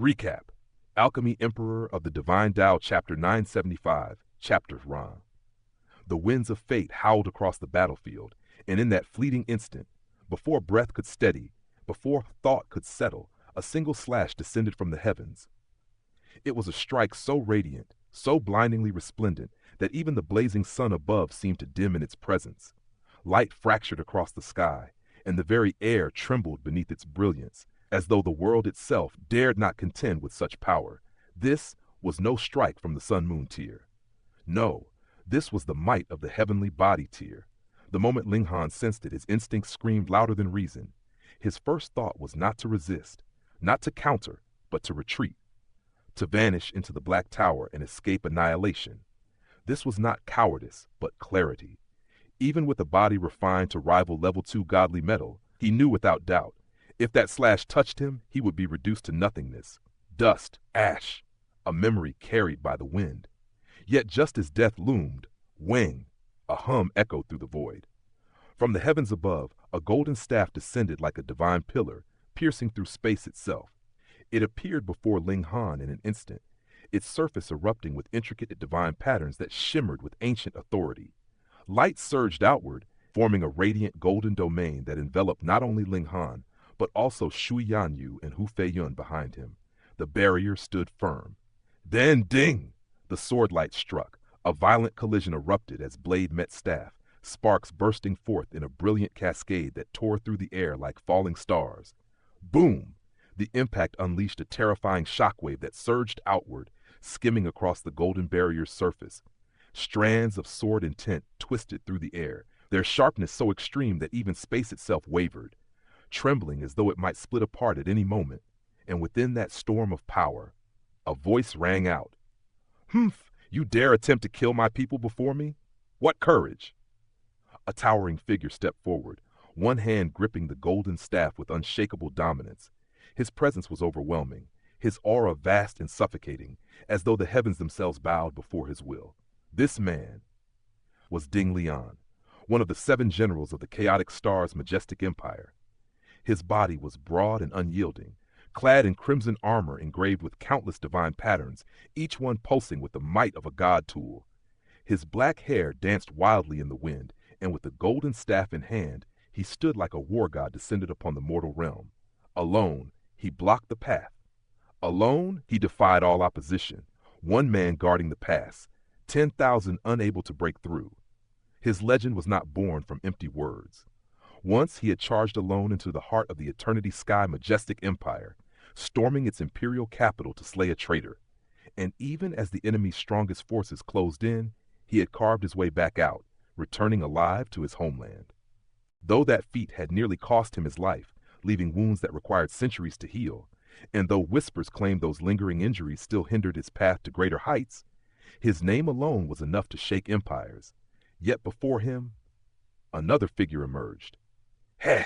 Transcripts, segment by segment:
Recap. Alchemy Emperor of the Divine Dao, Chapter 975, Chapter Ran. The winds of fate howled across the battlefield, and in that fleeting instant, before breath could steady, before thought could settle, a single slash descended from the heavens. It was a strike so radiant, so blindingly resplendent, that even the blazing sun above seemed to dim in its presence. Light fractured across the sky, and the very air trembled beneath its brilliance, as though the world itself dared not contend with such power. This was no strike from the sun-moon tier. No, this was the might of the heavenly body tier. The moment Ling Han sensed it, his instinct screamed louder than reason. His first thought was not to resist, not to counter, but to retreat, to vanish into the Black Tower and escape annihilation. This was not cowardice, but clarity. Even with a body refined to rival level 2 godly metal, he knew without doubt, if that slash touched him, he would be reduced to nothingness, dust, ash, a memory carried by the wind. Yet just as death loomed, wang, a hum echoed through the void. From the heavens above, a golden staff descended like a divine pillar, piercing through space itself. It appeared before Ling Han in an instant, its surface erupting with intricate divine patterns that shimmered with ancient authority. Light surged outward, forming a radiant golden domain that enveloped not only Ling Han, but also Shui Yanyu and Hu Feiyun behind him. The barrier stood firm. Then ding! The sword light struck. A violent collision erupted as blade met staff, sparks bursting forth in a brilliant cascade that tore through the air like falling stars. Boom! The impact unleashed a terrifying shockwave that surged outward, skimming across the golden barrier's surface. Strands of sword intent twisted through the air, their sharpness so extreme that even space itself wavered, trembling as though it might split apart at any moment. And within that storm of power, a voice rang out. "Humph! You dare attempt to kill my people before me? What courage!" A towering figure stepped forward, one hand gripping the golden staff with unshakable dominance. His presence was overwhelming, his aura vast and suffocating, as though the heavens themselves bowed before his will. This man was Ding Lian, one of the 7 generals of the Chaotic Star's majestic empire. His body was broad and unyielding, clad in crimson armor engraved with countless divine patterns, each one pulsing with the might of a god tool. His black hair danced wildly in the wind, and with the golden staff in hand, he stood like a war god descended upon the mortal realm. Alone, he blocked the path. Alone, he defied all opposition, one man guarding the pass, 10,000 unable to break through. His legend was not born from empty words. Once he had charged alone into the heart of the Eternity Sky majestic empire, storming its imperial capital to slay a traitor. And even as the enemy's strongest forces closed in, he had carved his way back out, returning alive to his homeland. Though that feat had nearly cost him his life, leaving wounds that required centuries to heal, and though whispers claimed those lingering injuries still hindered his path to greater heights, his name alone was enough to shake empires. Yet before him, another figure emerged. "Heh!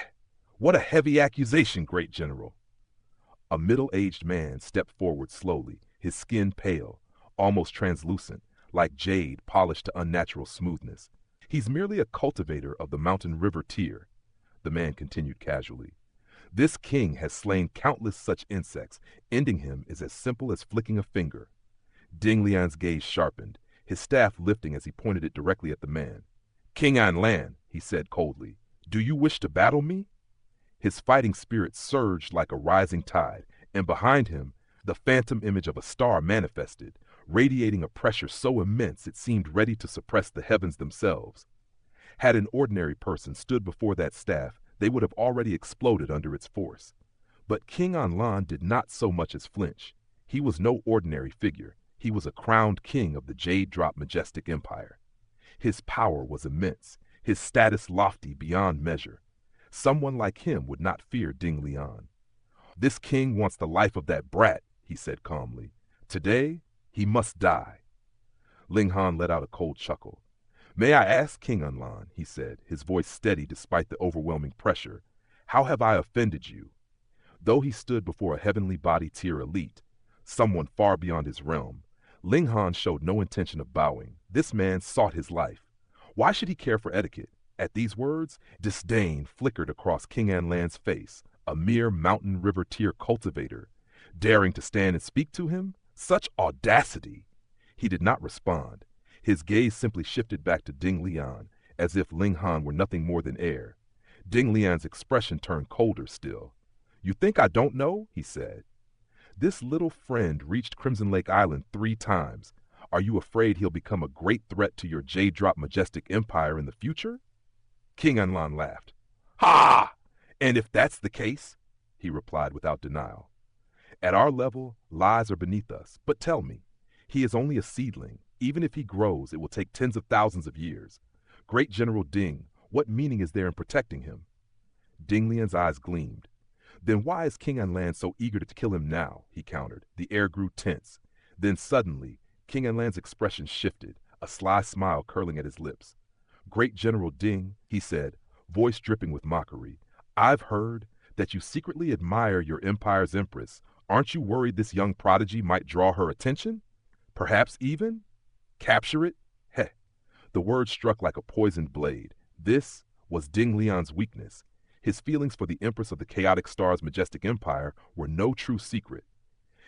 What a heavy accusation, great general!" A middle-aged man stepped forward slowly, his skin pale, almost translucent, like jade polished to unnatural smoothness. "He's merely a cultivator of the mountain river tier," the man continued casually. "This king has slain countless such insects. Ending him is as simple as flicking a finger." Ding Lian's gaze sharpened, his staff lifting as he pointed it directly at the man. "King An Lan," he said coldly, "do you wish to battle me?" His fighting spirit surged like a rising tide, and behind him, the phantom image of a star manifested, radiating a pressure so immense it seemed ready to suppress the heavens themselves. Had an ordinary person stood before that staff, they would have already exploded under its force. But King An Lan did not so much as flinch. He was no ordinary figure. He was a crowned king of the jade-drop majestic empire. His power was immense, his status lofty beyond measure. Someone like him would not fear Ding Lian. "This king wants the life of that brat," he said calmly. "Today, he must die." Ling Han let out a cold chuckle. "May I ask, King An Lan," he said, his voice steady despite the overwhelming pressure, "how have I offended you?" Though he stood before a heavenly body tier elite, someone far beyond his realm, Ling Han showed no intention of bowing. This man sought his life. Why should he care for etiquette? At these words, disdain flickered across King An Lan's face, a mere mountain river tier cultivator. daring to stand and speak to him? Such audacity! He did not respond. His gaze simply shifted back to Ding Lian, as if Ling Han were nothing more than air. Ding Lian's expression turned colder still. "You think I don't know?" he said. "This little friend reached Crimson Lake Island 3 times. Are you afraid he'll become a great threat to your J-Drop majestic empire in the future?" King Anlan laughed. "Ha! And if that's the case," he replied without denial, "at our level, lies are beneath us. But tell me, he is only a seedling. Even if he grows, it will take tens of thousands of years. Great General Ding, what meaning is there in protecting him?" Ding Lian's eyes gleamed. "Then why is King Anlan so eager to kill him now?" he countered. The air grew tense. Then suddenly, King Anlan's expression shifted, a sly smile curling at his lips. "Great General Ding," he said, voice dripping with mockery, "I've heard that you secretly admire your empire's empress. Aren't you worried this young prodigy might draw her attention? Perhaps even capture it?" Heh! The word struck like a poisoned blade. This was Ding Lian's weakness. His feelings for the Empress of the Chaotic Star's majestic empire were no true secret.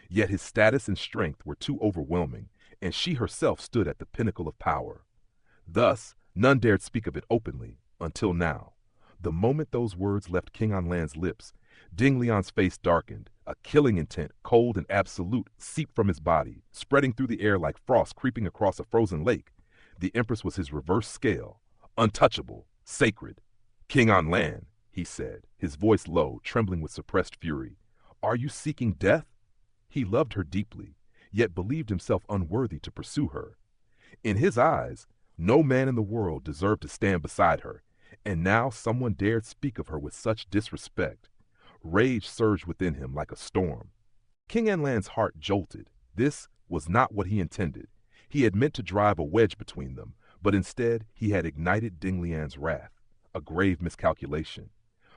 Yet his status and strength were too overwhelming, and she herself stood at the pinnacle of power. Thus, none dared speak of it openly, until now. The moment those words left King Anlan's lips, Ding Lian's face darkened. A killing intent, cold and absolute, seeped from his body, spreading through the air like frost creeping across a frozen lake. The Empress was his reverse scale, untouchable, sacred. "King Anlan," he said, his voice low, trembling with suppressed fury, "are you seeking death?" He loved her deeply, yet believed himself unworthy to pursue her. In his eyes, no man in the world deserved to stand beside her, and now someone dared speak of her with such disrespect. Rage surged within him like a storm. King Anlan's heart jolted. This was not what he intended. He had meant to drive a wedge between them, but instead he had ignited Ding Lian's wrath. A grave miscalculation.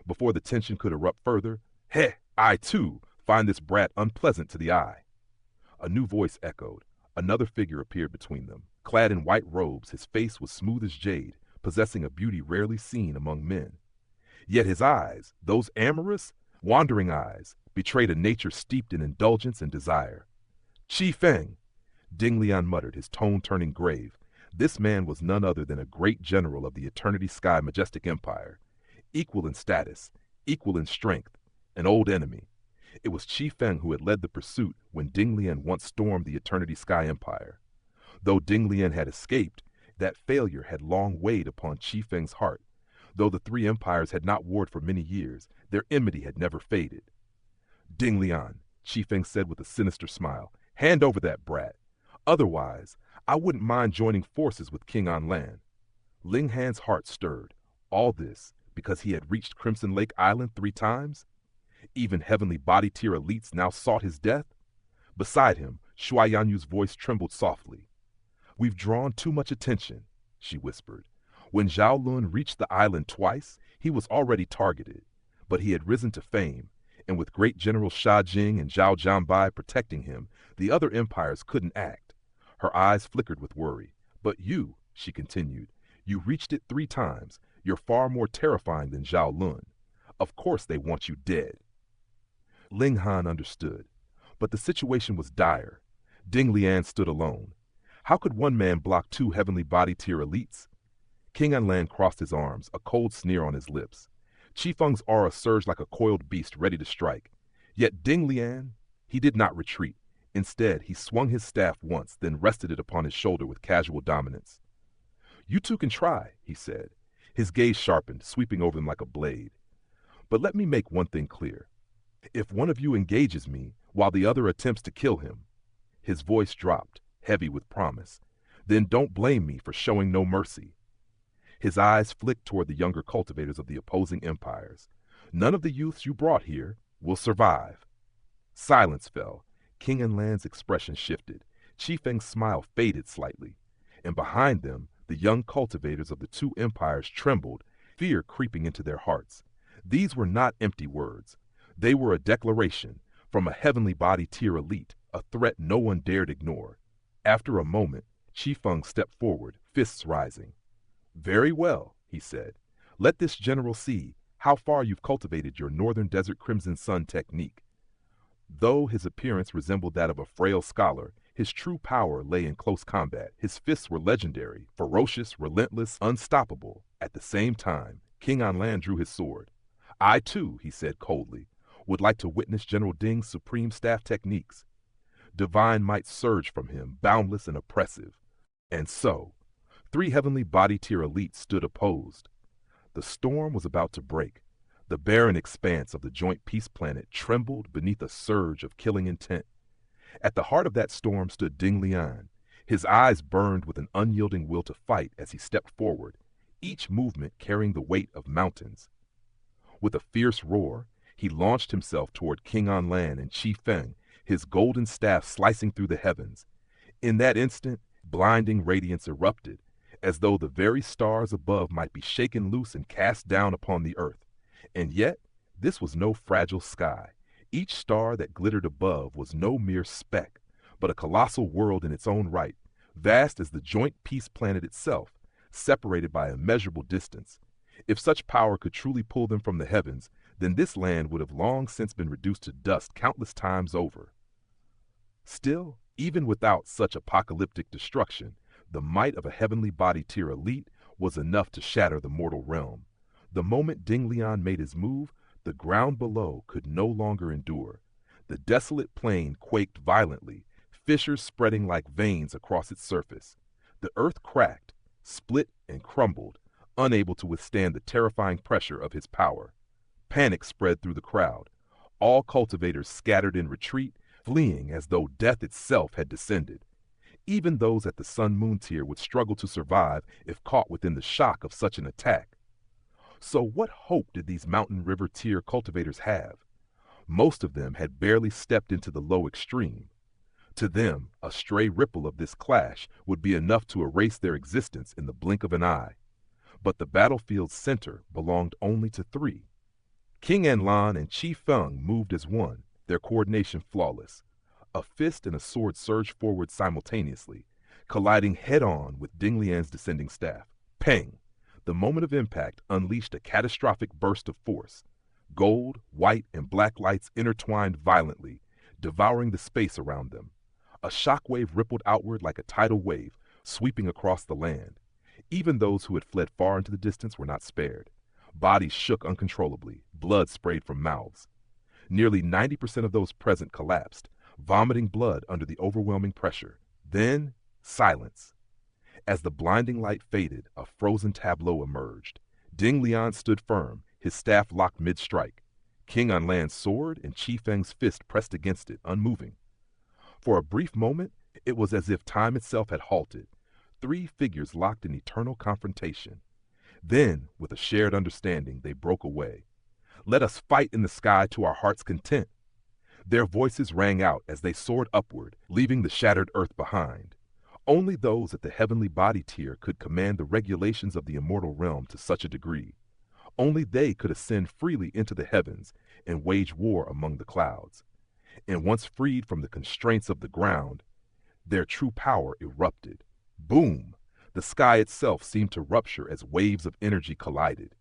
Before the tension could erupt further, "Heh, I too find this brat unpleasant to the eye." A new voice echoed. Another figure appeared between them. Clad in white robes, his face was smooth as jade, possessing a beauty rarely seen among men. Yet his eyes, those amorous, wandering eyes, betrayed a nature steeped in indulgence and desire. "Qi Feng," Ding Lian muttered, his tone turning grave. This man was none other than a great general of the Eternity Sky majestic empire. Equal in status, equal in strength, an old enemy. It was Qi Feng who had led the pursuit when Ding Lian once stormed the Eternity Sky Empire. Though Ding Lian had escaped, that failure had long weighed upon Qi Feng's heart. Though the 3 empires had not warred for many years, their enmity had never faded. "Ding Lian," Qi Feng said with a sinister smile, "hand over that brat. Otherwise, I wouldn't mind joining forces with King Anlan." Ling Han's heart stirred. All this because he had reached Crimson Lake Island 3 times? Even heavenly body tier elites now sought his death? Beside him, Shuai Yanyu's voice trembled softly. "We've drawn too much attention," she whispered. When Zhao Lun reached the island twice, he was already targeted, but he had risen to fame, and with great General Sha Jing and Zhao Jianbai protecting him, the other empires couldn't act. Her eyes flickered with worry. "But you," she continued, "you reached it 3 times. You're far more terrifying than Zhao Lun. Of course they want you dead." Ling Han understood, but the situation was dire. Ding Lian stood alone. How could one man block 2 heavenly body tier elites? King Anlan crossed his arms, a cold sneer on his lips. Qi Feng's aura surged like a coiled beast ready to strike. Yet Ding Lian, he did not retreat. Instead, he swung his staff once, then rested it upon his shoulder with casual dominance. "You 2 can try," he said. His gaze sharpened, sweeping over them like a blade. "But let me make one thing clear. If one of you engages me, while the other attempts to kill him," his voice dropped, heavy with promise, "then don't blame me for showing no mercy." His eyes flicked toward the younger cultivators of the opposing empires. "None of the youths you brought here will survive." Silence fell. King Anlan's expression shifted. Qi Feng's smile faded slightly, and behind them, the young cultivators of the 2 empires trembled, fear creeping into their hearts. These were not empty words. They were a declaration from a heavenly body tier elite, a threat no one dared ignore. After a moment, Qi Feng stepped forward, fists rising. "Very well," he said. "Let this general see how far you've cultivated your Northern Desert Crimson Sun technique." Though his appearance resembled that of a frail scholar, his true power lay in close combat. His fists were legendary, ferocious, relentless, unstoppable. At the same time, King Anlan drew his sword. I too, he said coldly, would like to witness General Ding's supreme staff techniques. Divine might surged from him, boundless and oppressive. And so, three heavenly body tier elites stood opposed. The storm was about to break. The barren expanse of the joint peace planet trembled beneath a surge of killing intent. At the heart of that storm stood Ding Lian. His eyes burned with an unyielding will to fight as he stepped forward, each movement carrying the weight of mountains. With a fierce roar, he launched himself toward King Anlan and Qi Feng, his golden staff slicing through the heavens. In that instant, blinding radiance erupted, as though the very stars above might be shaken loose and cast down upon the earth. And yet, this was no fragile sky. Each star that glittered above was no mere speck, but a colossal world in its own right, vast as the joint peace planet itself, separated by a immeasurable distance. If such power could truly pull them from the heavens, then this land would have long since been reduced to dust countless times over. Still, even without such apocalyptic destruction, the might of a heavenly body tier elite was enough to shatter the mortal realm. The moment Ding Lian made his move, the ground below could no longer endure. The desolate plain quaked violently, fissures spreading like veins across its surface. The earth cracked, split, and crumbled, unable to withstand the terrifying pressure of his power. Panic spread through the crowd. All cultivators scattered in retreat, fleeing as though death itself had descended. Even those at the Sun-Moon tier would struggle to survive if caught within the shock of such an attack. So what hope did these Mountain River tier cultivators have? Most of them had barely stepped into the low extreme. To them, a stray ripple of this clash would be enough to erase their existence in the blink of an eye. But the battlefield's center belonged only to three. King Anlan and Qi Feng moved as one, their coordination flawless. A fist and a sword surged forward simultaneously, colliding head-on with Ding Lian's descending staff. Pang! The moment of impact unleashed a catastrophic burst of force. Gold, white, and black lights intertwined violently, devouring the space around them. A shockwave rippled outward like a tidal wave, sweeping across the land. Even those who had fled far into the distance were not spared. Bodies shook uncontrollably, blood sprayed from mouths. Nearly 90% of those present collapsed, vomiting blood under the overwhelming pressure. Then, silence. As the blinding light faded, a frozen tableau emerged. Ding Lian stood firm, his staff locked mid-strike. King Anlan's sword and Qi Feng's fist pressed against it, unmoving. For a brief moment, it was as if time itself had halted. Three figures locked in eternal confrontation. Then, with a shared understanding, they broke away. Let us fight in the sky to our heart's content. Their voices rang out as they soared upward, leaving the shattered earth behind. Only those at the heavenly body tier could command the regulations of the immortal realm to such a degree. Only they could ascend freely into the heavens and wage war among the clouds. And once freed from the constraints of the ground, their true power erupted. Boom! The sky itself seemed to rupture as waves of energy collided.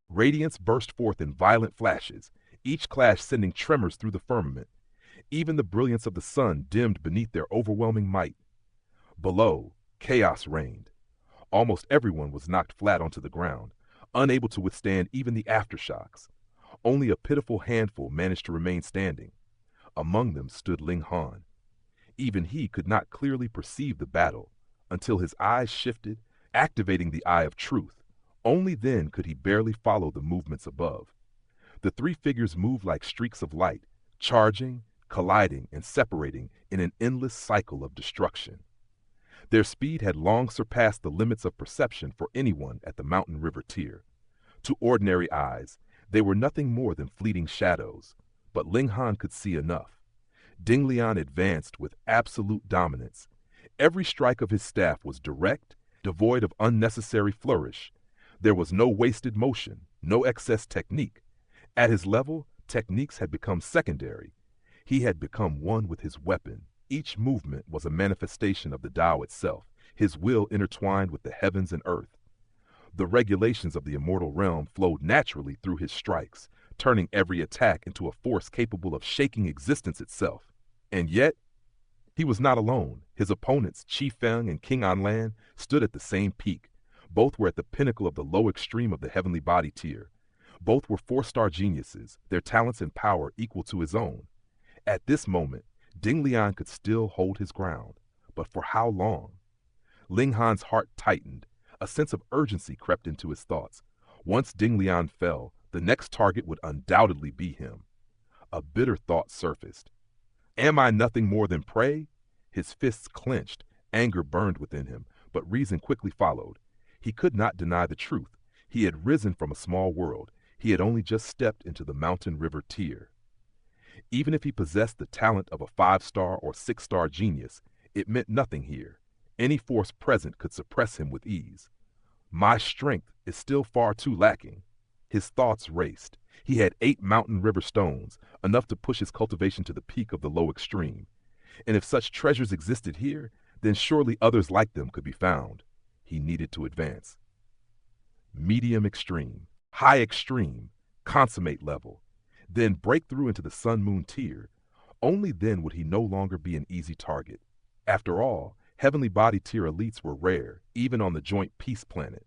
Radiance burst forth in violent flashes, each clash sending tremors through the firmament. Even the brilliance of the sun dimmed beneath their overwhelming might. Below, chaos reigned. Almost everyone was knocked flat onto the ground, unable to withstand even the aftershocks. Only a pitiful handful managed to remain standing. Among them stood Ling Han. Even he could not clearly perceive the battle until his eyes shifted, activating the eye of truth. Only then could he barely follow the movements above. The three figures moved like streaks of light, charging, colliding, and separating in an endless cycle of destruction. Their speed had long surpassed the limits of perception for anyone at the Mountain River tier. To ordinary eyes, they were nothing more than fleeting shadows, but Ling Han could see enough. Ding Lian advanced with absolute dominance. Every strike of his staff was direct, devoid of unnecessary flourish. There was no wasted motion, no excess technique. At his level, techniques had become secondary. He had become one with his weapon. Each movement was a manifestation of the Dao itself, his will intertwined with the heavens and earth. The regulations of the immortal realm flowed naturally through his strikes, turning every attack into a force capable of shaking existence itself. And yet, he was not alone. His opponents, Qi Feng and King Anlan, stood at the same peak. Both were at the pinnacle of the low extreme of the heavenly body tier. Both were four-star geniuses, their talents and power equal to his own. At this moment, Ding Lian could still hold his ground. But for how long? Ling Han's heart tightened. A sense of urgency crept into his thoughts. Once Ding Lian fell, the next target would undoubtedly be him. A bitter thought surfaced. Am I nothing more than prey? His fists clenched. Anger burned within him, but reason quickly followed. He could not deny the truth. He had risen from a small world. He had only just stepped into the mountain river tier. Even if he possessed the talent of a 5-star or 6-star genius, it meant nothing here. Any force present could suppress him with ease. My strength is still far too lacking. His thoughts raced. He had 8 mountain river stones, enough to push his cultivation to the peak of the low extreme. And if such treasures existed here, then surely others like them could be found. He needed to advance. Medium extreme, high extreme, consummate level. Then break through into the sun-moon tier. Only then would he no longer be an easy target. After all, heavenly body tier elites were rare, even on the joint peace planet.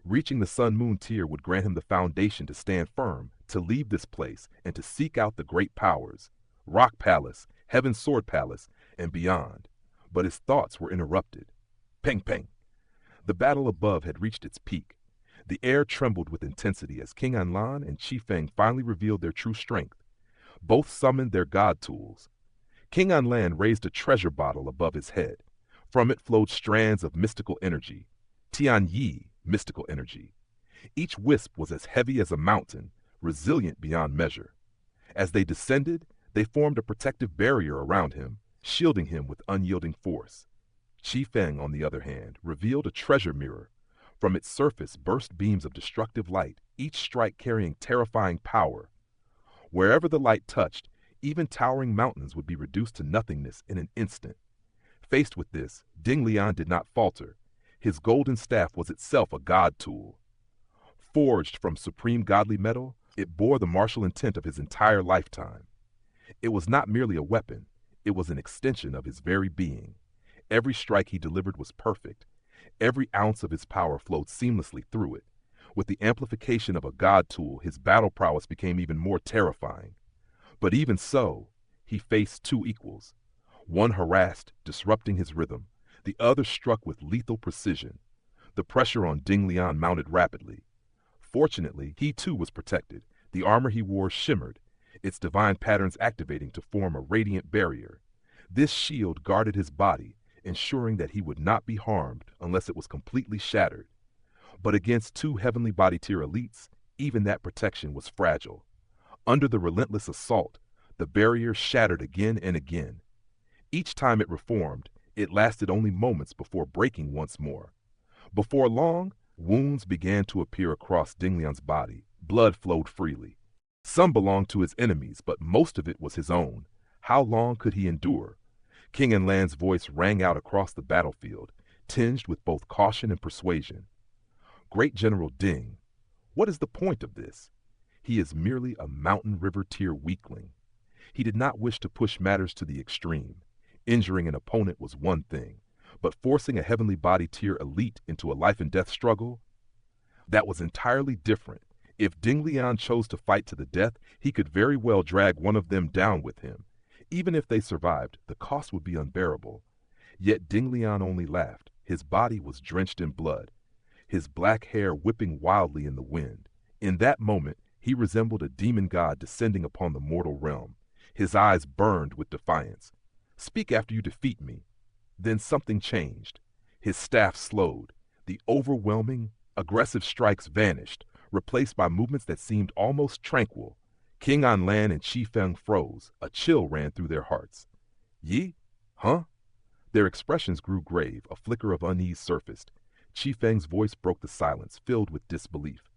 Reaching the sun-moon tier would grant him the foundation to stand firm, to leave this place, and to seek out the great powers, Rock Palace, Heaven's Sword Palace, and beyond. But his thoughts were interrupted. Peng peng. The battle above had reached its peak. The air trembled with intensity as King Anlan and Qi Feng finally revealed their true strength. Both summoned their god tools. King Anlan raised a treasure bottle above his head. From it flowed strands of mystical energy. Tian Yi, mystical energy. Each wisp was as heavy as a mountain, resilient beyond measure. As they descended, they formed a protective barrier around him, shielding him with unyielding force. Qi Feng, on the other hand, revealed a treasure mirror. From its surface burst beams of destructive light, each strike carrying terrifying power. Wherever the light touched, even towering mountains would be reduced to nothingness in an instant. Faced with this, Ding Lian did not falter. His golden staff was itself a god tool. Forged from supreme godly metal, it bore the martial intent of his entire lifetime. It was not merely a weapon, it was an extension of his very being. Every strike he delivered was perfect. Every ounce of his power flowed seamlessly through it. With the amplification of a god tool, his battle prowess became even more terrifying. But even so, he faced 2 equals. One harassed, disrupting his rhythm. The other struck with lethal precision. The pressure on Ding Lian mounted rapidly. Fortunately, he too was protected. The armor he wore shimmered, its divine patterns activating to form a radiant barrier. This shield guarded his body, ensuring that he would not be harmed unless it was completely shattered. But against 2 heavenly body tier elites, even that protection was fragile. Under the relentless assault, the barrier shattered again and again. Each time it reformed, it lasted only moments before breaking once more. Before long, wounds began to appear across Ding Lian's body. Blood flowed freely. Some belonged to his enemies, but most of it was his own. How long could he endure? King Anlan's voice rang out across the battlefield, tinged with both caution and persuasion. Great General Ding, what is the point of this? He is merely a mountain river tier weakling. He did not wish to push matters to the extreme. Injuring an opponent was one thing, but forcing a heavenly body tier elite into a life and death struggle? That was entirely different. If Ding Lian chose to fight to the death, he could very well drag one of them down with him. Even if they survived, the cost would be unbearable. Yet Ding Lian only laughed. His body was drenched in blood, his black hair whipping wildly in the wind. In that moment, he resembled a demon god descending upon the mortal realm. His eyes burned with defiance. Speak after you defeat me. Then something changed. His staff slowed. The overwhelming, aggressive strikes vanished, replaced by movements that seemed almost tranquil. King Anlan and Qi Feng froze. A chill ran through their hearts. Yi? Huh? Their expressions grew grave. A flicker of unease surfaced. Qi Feng's voice broke the silence, filled with disbelief.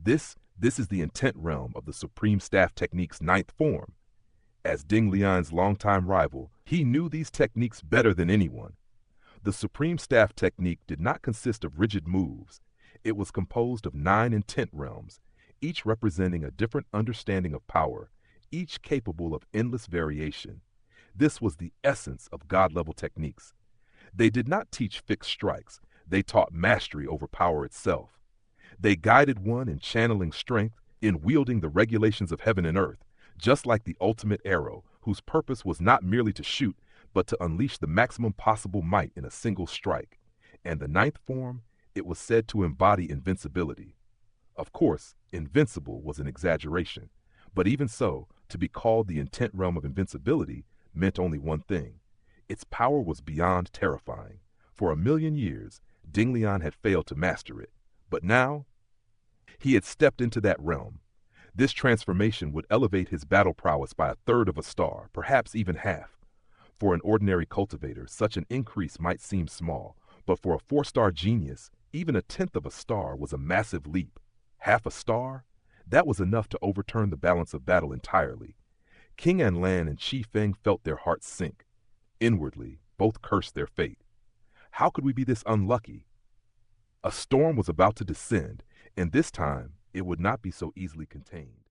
This is the intent realm of the Supreme Staff Technique's 9th form. As Ding Lian's longtime rival, he knew these techniques better than anyone. The Supreme Staff Technique did not consist of rigid moves. It was composed of 9 intent realms, each representing a different understanding of power, each capable of endless variation. This was the essence of God-level techniques. They did not teach fixed strikes, they taught mastery over power itself. They guided one in channeling strength, in wielding the regulations of heaven and earth, just like the ultimate arrow, whose purpose was not merely to shoot, but to unleash the maximum possible might in a single strike. And the ninth form, it was said to embody invincibility. Of course, invincible was an exaggeration, but even so, to be called the intent realm of invincibility meant only one thing. Its power was beyond terrifying. For 1,000,000 years, Ding Lian had failed to master it. But now, he had stepped into that realm. This transformation would elevate his battle prowess by 1/3 of a star, perhaps even half. For an ordinary cultivator, such an increase might seem small, but for a 4-star genius, even 1/10 of a star was a massive leap. Half a star? That was enough to overturn the balance of battle entirely. King Anlan and Chi Feng felt their hearts sink. Inwardly, both cursed their fate. How could we be this unlucky? A storm was about to descend, and this time it would not be so easily contained.